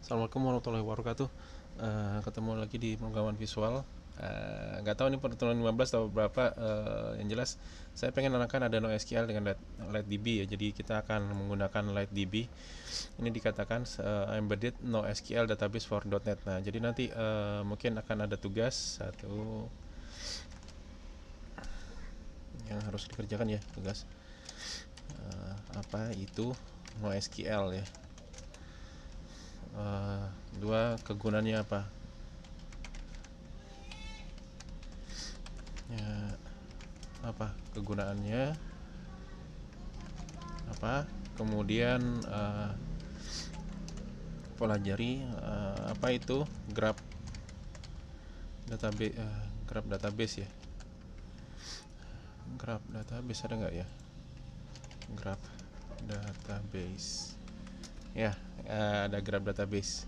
Assalamualaikum warahmatullahi wabarakatuh. Ketemu lagi di pemrograman visual. Nggak tahu ini pertemuan 15 atau berapa. Yang jelas saya pengen menerangkan ada NoSQL dengan LightDB ya. Jadi kita akan menggunakan LightDB. Ini dikatakan embedded NoSQL database for .NET. Nah, jadi nanti mungkin akan ada tugas satu yang harus dikerjakan ya, tugas apa itu NoSQL ya. Dua, kegunaannya apa ya, apa kegunaannya apa, kemudian pelajari apa itu graph database ya. Graph database ada nggak ya? Graph database ya, ada graph database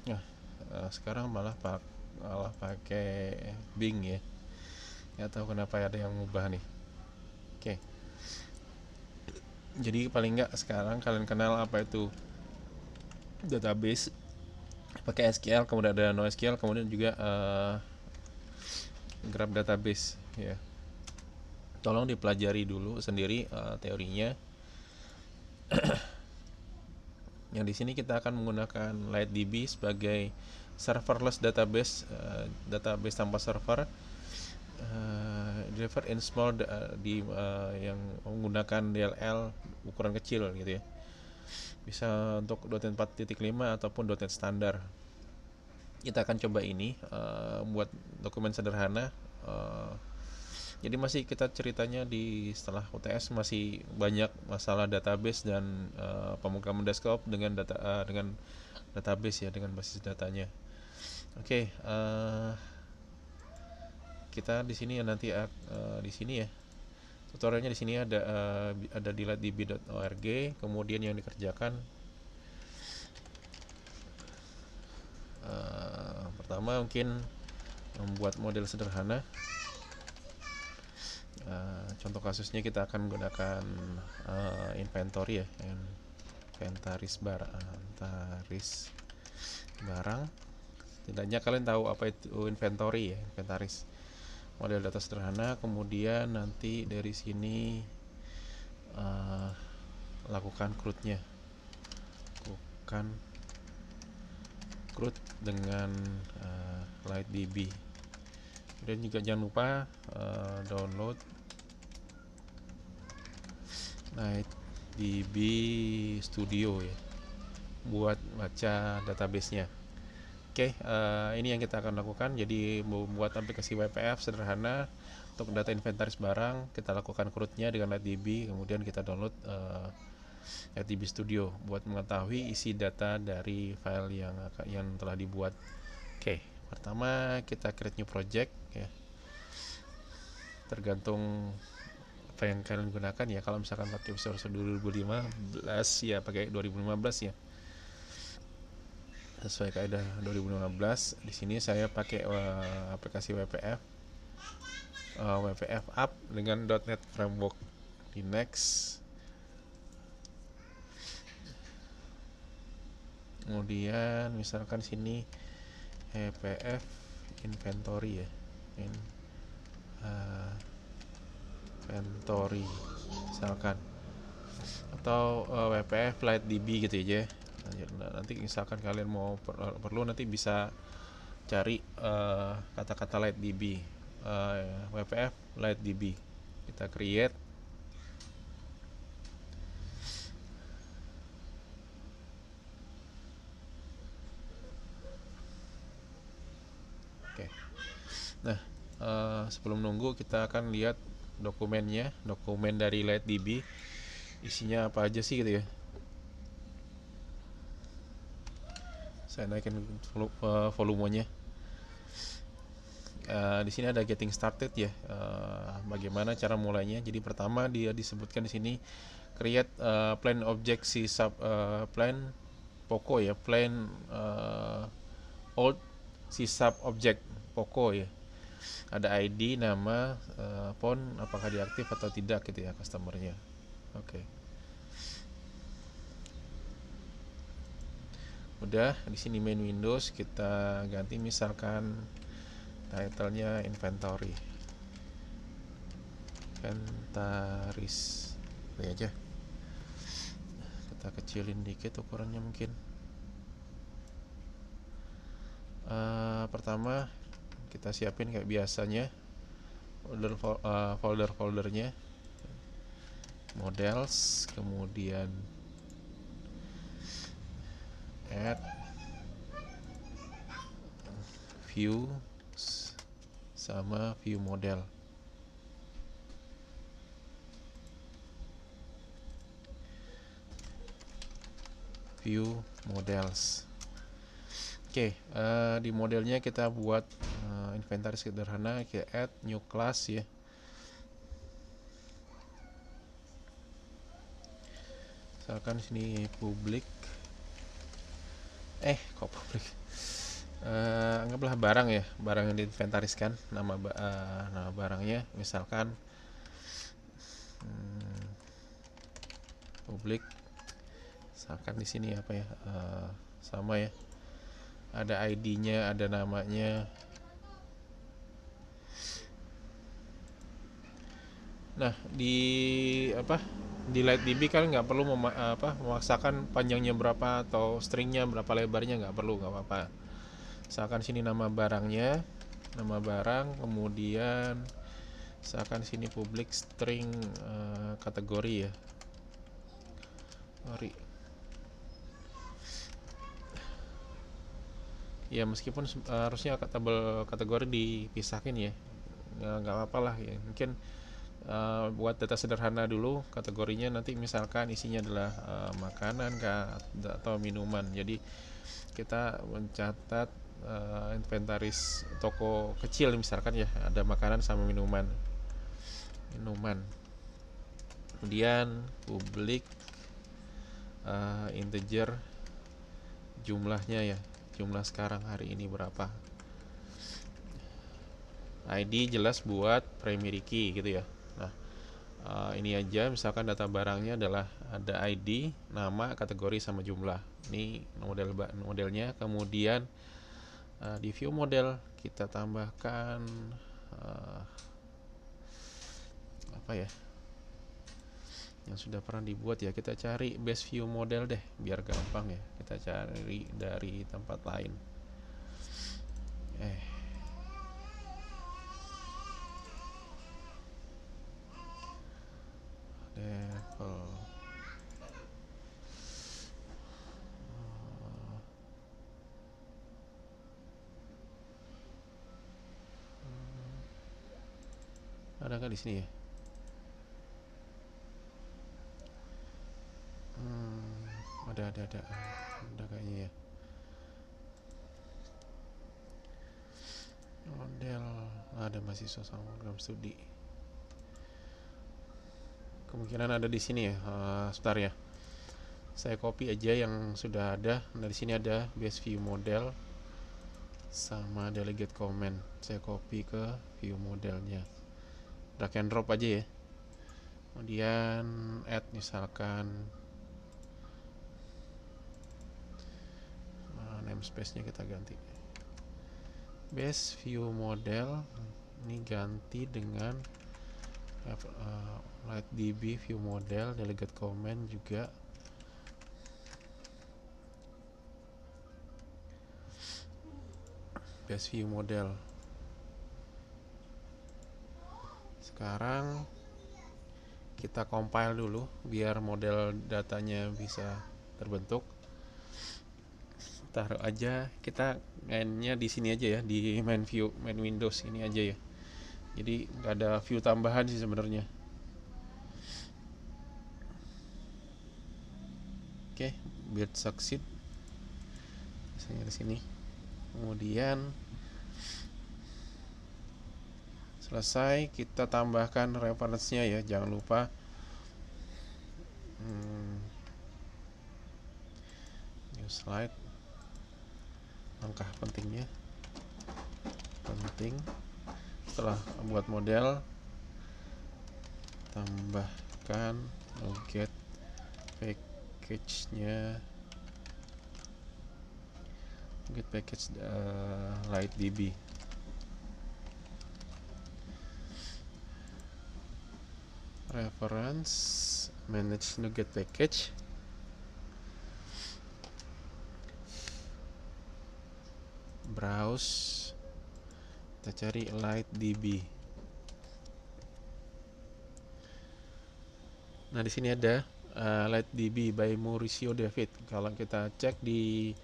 ya. Sekarang malah pakai Bing ya. Nggak tahu kenapa ada yang ngubah nih. Oke, jadi paling nggak sekarang kalian kenal apa itu database pakai SQL, kemudian ada NoSQL, kemudian juga graph database ya. Tolong dipelajari dulu sendiri teorinya. Yang di sini kita akan menggunakan LightDB sebagai serverless database, database tanpa server, delivered in small yang menggunakan DLL ukuran kecil gitu ya. Bisa untuk .NET 4.5 ataupun .NET standar. Kita akan coba ini buat dokumen sederhana. Jadi masih kita ceritanya di setelah UTS masih banyak masalah database dan pemrograman desktop dengan dengan database ya, dengan basis datanya. Oke, kita di sini ya nanti di sini ya. Tutorialnya di sini ada di lightdb.org, kemudian yang dikerjakan pertama mungkin membuat model sederhana. Contoh kasusnya kita akan menggunakan inventory ya, inventaris barang. Tidaknya kalian tahu apa itu inventory ya, inventaris. Model data sederhana, kemudian nanti dari sini lakukan CRUD-nya. Lakukan CRUD dengan LightDB. Dan juga jangan lupa download LightDB Studio ya, buat baca database-nya. Oke, ini yang kita akan lakukan. Jadi membuat aplikasi WPF sederhana untuk data inventaris barang. Kita lakukan CRUD-nya dengan LightDB, kemudian kita download LightDB Studio buat mengetahui isi data dari file yang telah dibuat. Oke, pertama kita create new project ya. Tergantung apa yang kalian gunakan ya. Kalau misalkan pakai Visual Studio 2015 ya pakai 2015 ya, sesuai kaidah 2015. Di sini saya pakai aplikasi WPF app dengan .NET Framework. Di next, kemudian misalkan sini WPF inventory ya, inventory misalkan, atau WPF LightDB gitu aja. Nanti misalkan kalian mau perlu nanti bisa cari kata-kata LightDB, WPF LightDB, kita create. Oke. Nah, sebelum nunggu kita akan lihat dokumennya, dokumen dari LightDB isinya apa aja sih gitu ya. Saya naikin volumenya. Di sini ada getting started ya, bagaimana cara mulainya. Jadi pertama dia disebutkan di sini create plain object C sub plain poko ya, plain old C sub object poko ya. Ada ID, nama, font apakah diaktif atau tidak gitu ya customernya. Oke. Udah, di sini main Windows kita ganti misalkan title-nya inventory. Inventaris. Ini aja. Kita kecilin dikit ukurannya mungkin. Pertama kita siapin kayak biasanya folder-foldernya, models, kemudian add, view, sama view model. View models. Oke, di modelnya kita buat inventaris sederhana, kita add new class ya. Misalkan sini public. Kok public? Anggaplah barang ya, barang yang diinventariskan, nama barangnya misalkan public. Misalkan di sini apa ya? Sama ya. Ada ID-nya, ada namanya. Nah, di LightDB kan nggak perlu memaksakan panjangnya berapa atau stringnya berapa lebarnya, nggak perlu, nggak apa-apa. Misalkan sini nama barangnya, nama barang, kemudian misalkan sini public string kategori ya. Ya meskipun harusnya tabel kategori dipisahin ya, nggak apa-apa lah ya. Mungkin buat data sederhana dulu kategorinya, nanti misalkan isinya adalah makanan atau minuman. Jadi kita mencatat inventaris toko kecil misalkan ya, ada makanan sama minuman. Kemudian public integer jumlahnya ya, jumlah sekarang hari ini berapa. ID jelas buat primary key gitu ya. Nah, ini aja misalkan data barangnya adalah ada ID, nama, kategori sama jumlah. Ini modelnya. Kemudian di view model kita tambahkan apa ya, yang sudah pernah dibuat ya. Kita cari base view model deh biar gampang ya, kita cari dari tempat lain. Level ada nggak di sini ya? Ada kayaknya ya. Model ada mahasiswa sama program studi. Kemungkinan ada di sini ya. Sebentar ya. Saya copy aja yang sudah ada. Nah, di sini ada base view model sama delegate comment. Saya copy ke view modelnya. Drag and drop aja ya. Kemudian add misalkan namespace-nya kita ganti. Base view model ini ganti dengan LightDB view model, delegate comment juga. Base view model. Sekarang kita compile dulu biar model datanya bisa terbentuk. Taruh aja, kita mainnya di sini aja ya, di main Windows ini aja ya. Jadi nggak ada view tambahan sih sebenarnya. Oke, build succeed. Misalnya di sini. Kemudian selesai, kita tambahkan reference-nya ya, jangan lupa. New slide. Langkah pentingnya. Setelah buat model, tambahkan get package-nya get package LightDB. Reference manage NuGet package. Browse, kita cari LightDB. Nah, di sini ada LightDB by Mauricio David. Kalau kita cek di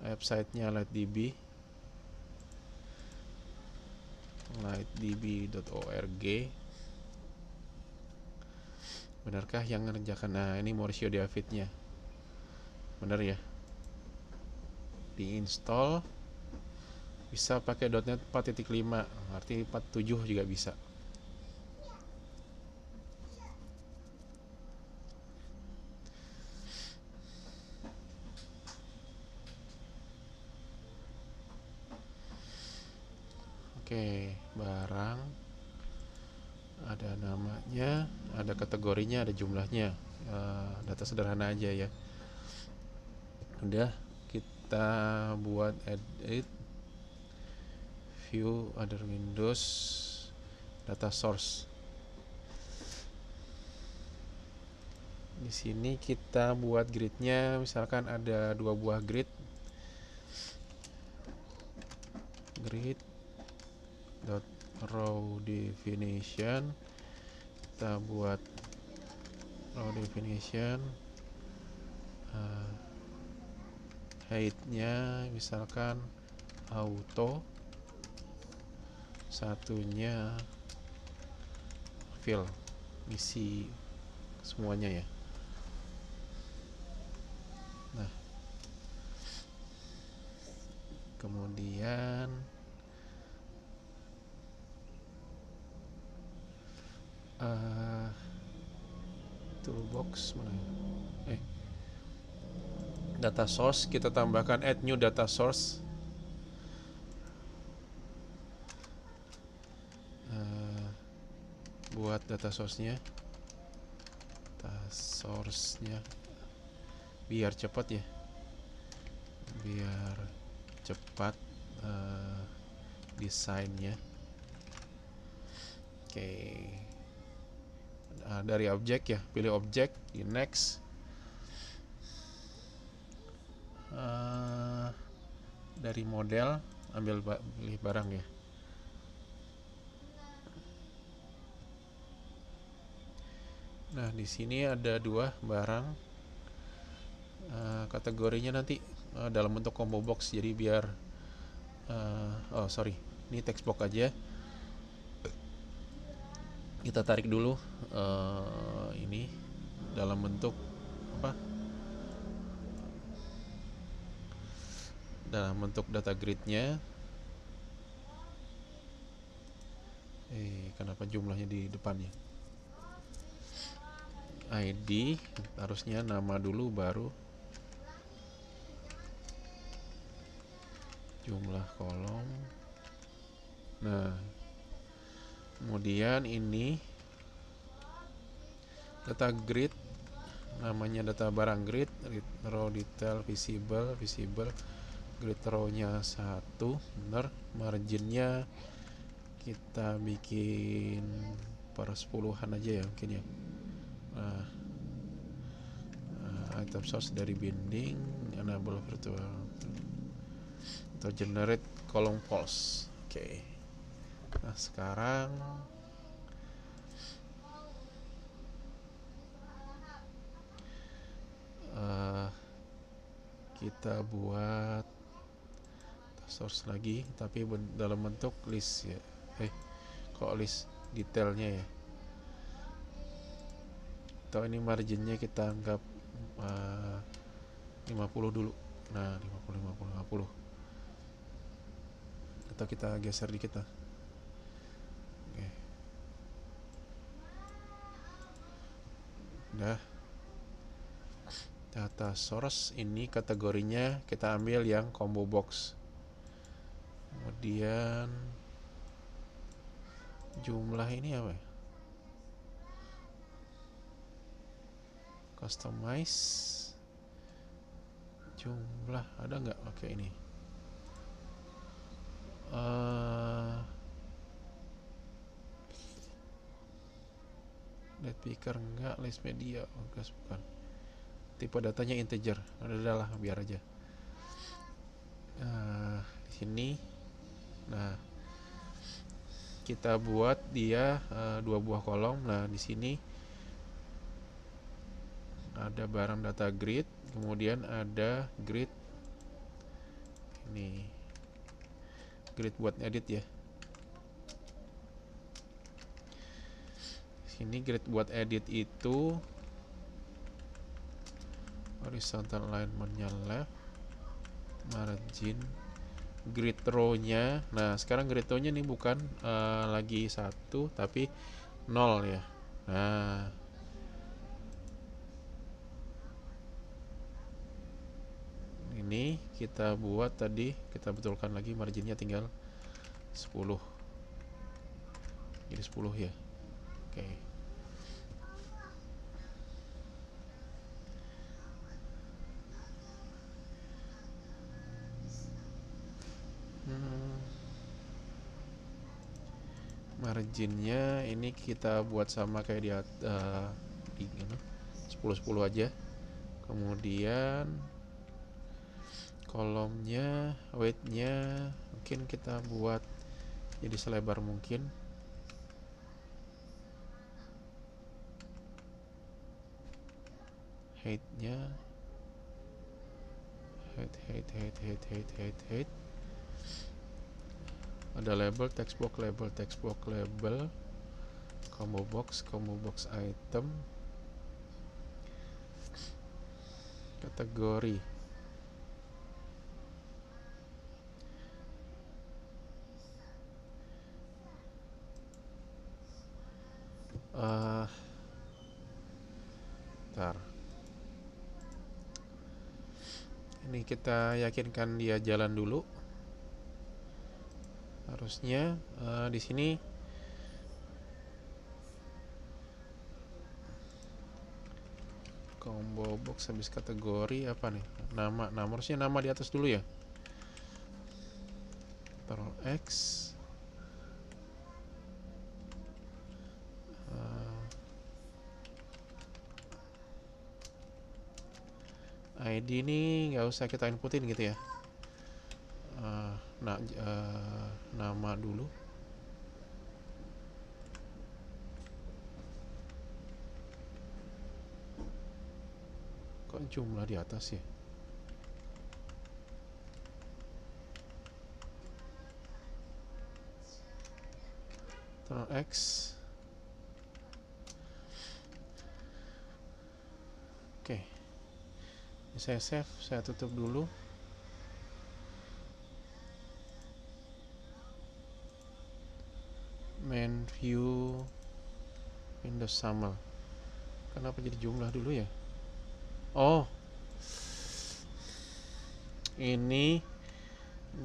websitenya LightDB, lightdb.org, benarkah yang mengerjakan? Nah, ini Mauricio Davidnya, benar ya. Diinstal, bisa pakai .NET 4.5, arti 4.7 juga bisa. Oke, barang ada namanya, ada kategorinya, ada jumlahnya. Data sederhana aja ya. Udah, kita buat edit, view, other windows, data source. Di sini kita buat gridnya, misalkan ada 2 buah grid dot row definition. Kita buat row definition, height-nya misalkan auto, satunya fill, isi semuanya ya. Nah, kemudian toolbox mana ya? Data source, kita tambahkan add new data source. Buat data source-nya, biar cepat ya, biar cepat desainnya. Oke. Dari objek ya, pilih objek, di next. Dari model, pilih barang ya. Nah, di sini ada 2 barang. Kategorinya nanti dalam bentuk combo box, jadi biar ini text box aja. Kita tarik dulu ini dalam bentuk apa? Dalam bentuk data grid-nya. Kenapa jumlahnya di depannya? ID, harusnya nama dulu baru jumlah kolom. Nah, kemudian ini data grid, namanya data barang grid, row detail visible, grid row-nya 1, bener. Marginnya kita bikin per 10-an aja ya mungkin ya. Item source dari binding, enable virtual atau generate column false. Oke. Nah, sekarang kita buat source lagi, tapi dalam bentuk list ya. Kok list detailnya ya? Atau ini marginnya kita anggap 50 dulu. Nah, 50. Atau kita geser dikit lah. Oke. Udah. Data source ini kategorinya kita ambil yang combo box. Kemudian jumlah ini apa ya? Customize jumlah, ada nggak? Oke, ini uh, date picker enggak, list media gas bukan, tipe datanya integer, udahlah biar aja. Di sini, nah kita buat dia 2 buah kolom. Nah di sini ada barang data grid, kemudian ada grid ini, grid buat edit ya. Sini grid buat edit itu horizontal alignment-nya left, margin, grid row-nya. Nah sekarang grid row-nya ini bukan lagi 1 tapi 0 ya. Nah ini kita buat tadi, kita betulkan lagi marginnya tinggal 10, jadi 10 ya. Oke. Marginnya ini kita buat sama kayak di 10-10 aja. Kemudian kolomnya, weight-nya mungkin kita buat jadi selebar mungkin. Height-nya height. Ada label, text box label, combo box item, kategori. Bentar. Ini kita yakinkan dia jalan dulu. Harusnya di sini combo box habis kategori apa nih? Nama harusnya nama di atas dulu ya. Ctrl X. ID ini nggak usah kita inputin gitu ya. Nama dulu. Kok jumlah di atas ya? Ctrl X. Oke. Ini saya save, saya tutup dulu. Main view Windows SAML. Kenapa jadi jumlah dulu ya? Oh, ini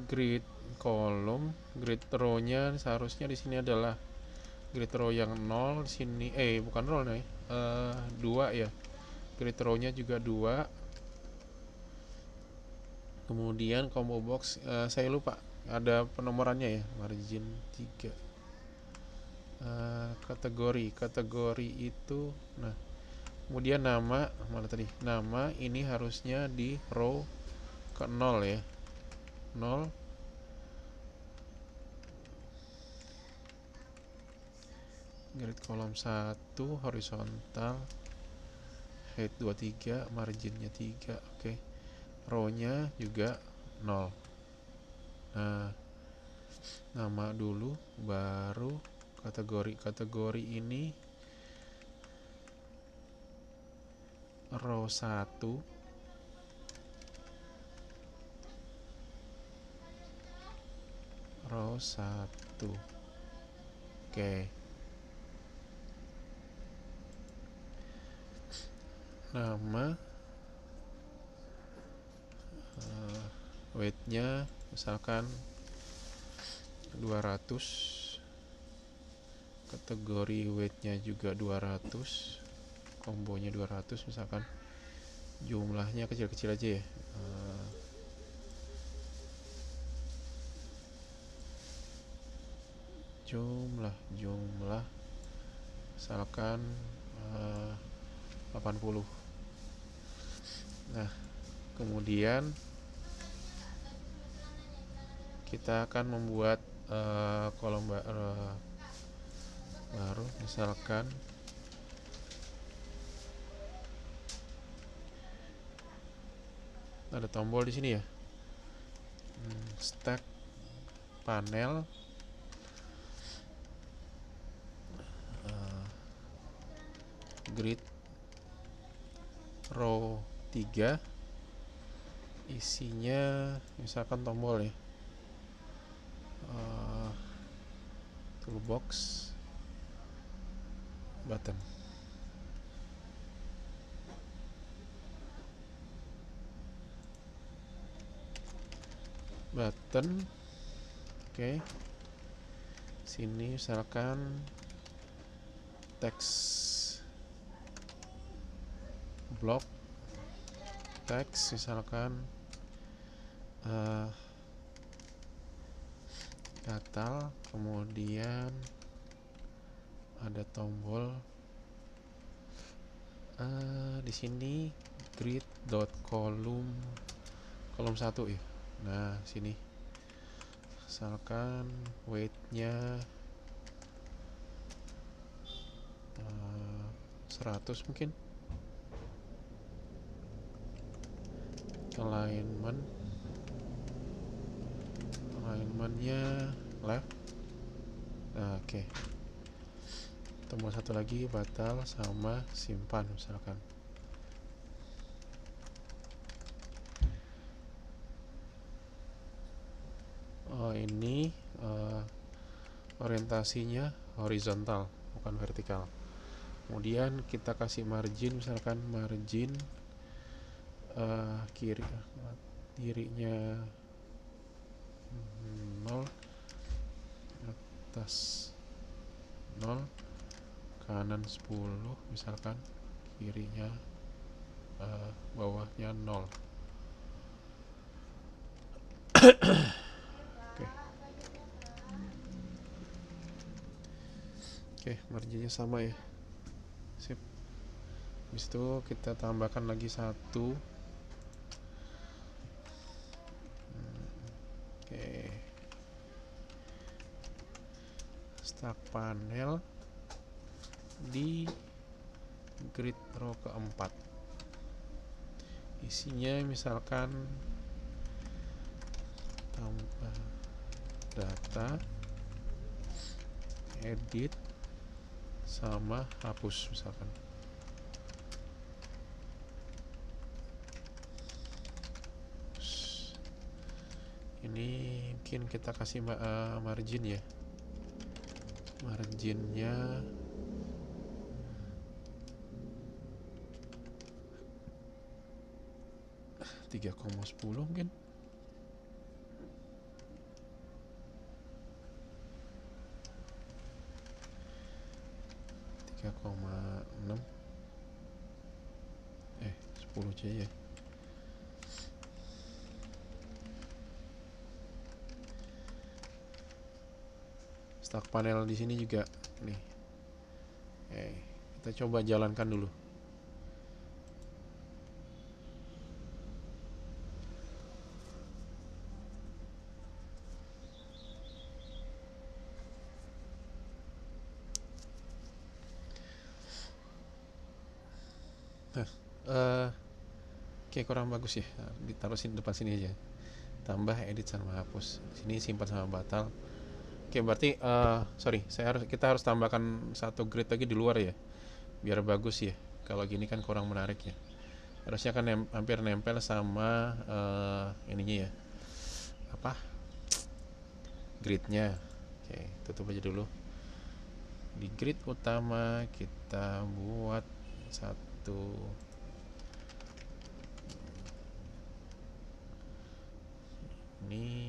grid kolom, grid row-nya seharusnya di sini adalah grid row yang 0 di sini. Bukan 0 nih. 2 ya. Grid row-nya juga 2. Kemudian combo box, saya lupa ada penomorannya ya, margin 3. Kategori itu, nah kemudian nama, mana tadi, nama ini harusnya di row ke 0 ya, 0. Grid kolom 1 horizontal, height 23, marginnya 3. Oke. Row-nya juga 0. Nah nama dulu, baru kategori ini row 1, row 1. Oke. Nama, weight-nya misalkan 200, kategori weight-nya juga 200, kombonya 200 misalkan, jumlahnya kecil-kecil aja ya. jumlah misalkan 80. Nah, kemudian kita akan membuat kolom baru, misalkan ada tombol di sini ya. Stack panel grid row 3, isinya misalkan tombol ya, toolbox, button. Oke. Sini misalkan teks block, teks misalkan gatal, kemudian ada tombol di sini grid.column kolom 1 ya. Nah, sini misalkan weight-nya 100 mungkin. Alignment-nya left. Nah, oke. Tombol satu lagi batal sama simpan misalkan. Ini orientasinya horizontal bukan vertikal. Kemudian kita kasih margin, misalkan margin kirinya 0, atas 0, kanan 10 misalkan, kirinya bawahnya 0. Oke, marginnya sama ya. Sip. Habis itu kita tambahkan lagi satu. Oke. Stack panel di grid row keempat. Isinya misalkan tambah data, edit, sama hapus misalkan. Ini mungkin kita kasih margin ya. Marginnya 3,10 mungkin. Tiga koma 6, 10 aja ya. Stack panel di sini juga nih. Kita coba jalankan dulu. Oke, kurang bagus ya. Ditaruh sini, depan sini aja. Tambah, edit, sama hapus. Sini simpan sama batal. Oke, berarti kita harus tambahkan satu grid lagi di luar ya, biar bagus ya. Kalau gini kan kurang menarik ya. Harusnya kan hampir nempel sama ininya ya, apa, gridnya. Oke, tutup aja dulu. Di grid utama kita buat satu ini.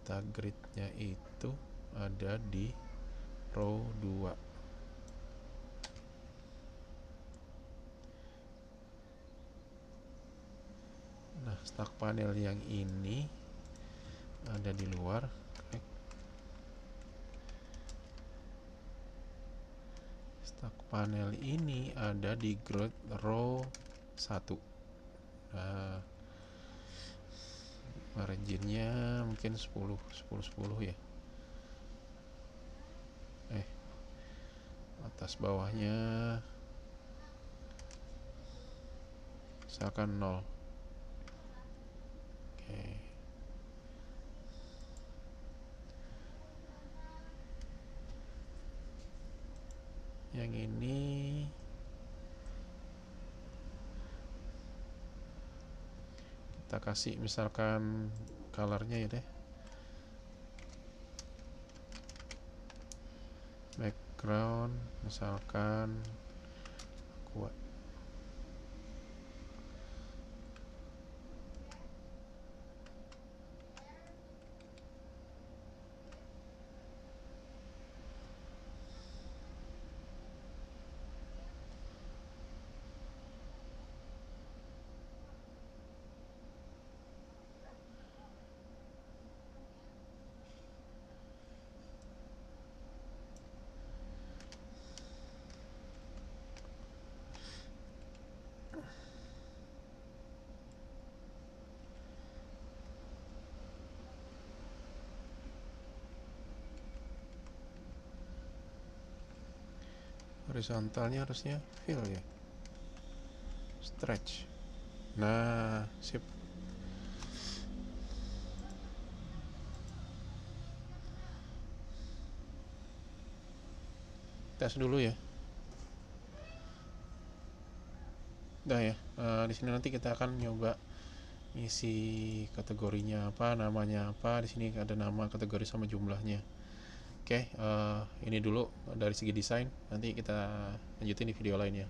Data gridnya itu ada di row 2. Nah, stack panel yang ini ada di luar. Klik stack panel ini ada di grid row 1. Nah, marginnya mungkin 10 ya. Atas bawahnya misalkan 0. Oke. Yang ini kita kasih misalkan colornya ya deh, background misalkan aqua. Horizontalnya harusnya fill ya, stretch. Nah, sip. Tes dulu ya. Udah ya. Di sini nanti kita akan nyoba isi kategorinya apa, namanya apa. Di sini ada nama, kategori sama jumlahnya. Oke, ini dulu dari segi desain. Nanti kita lanjutin di video lainnya.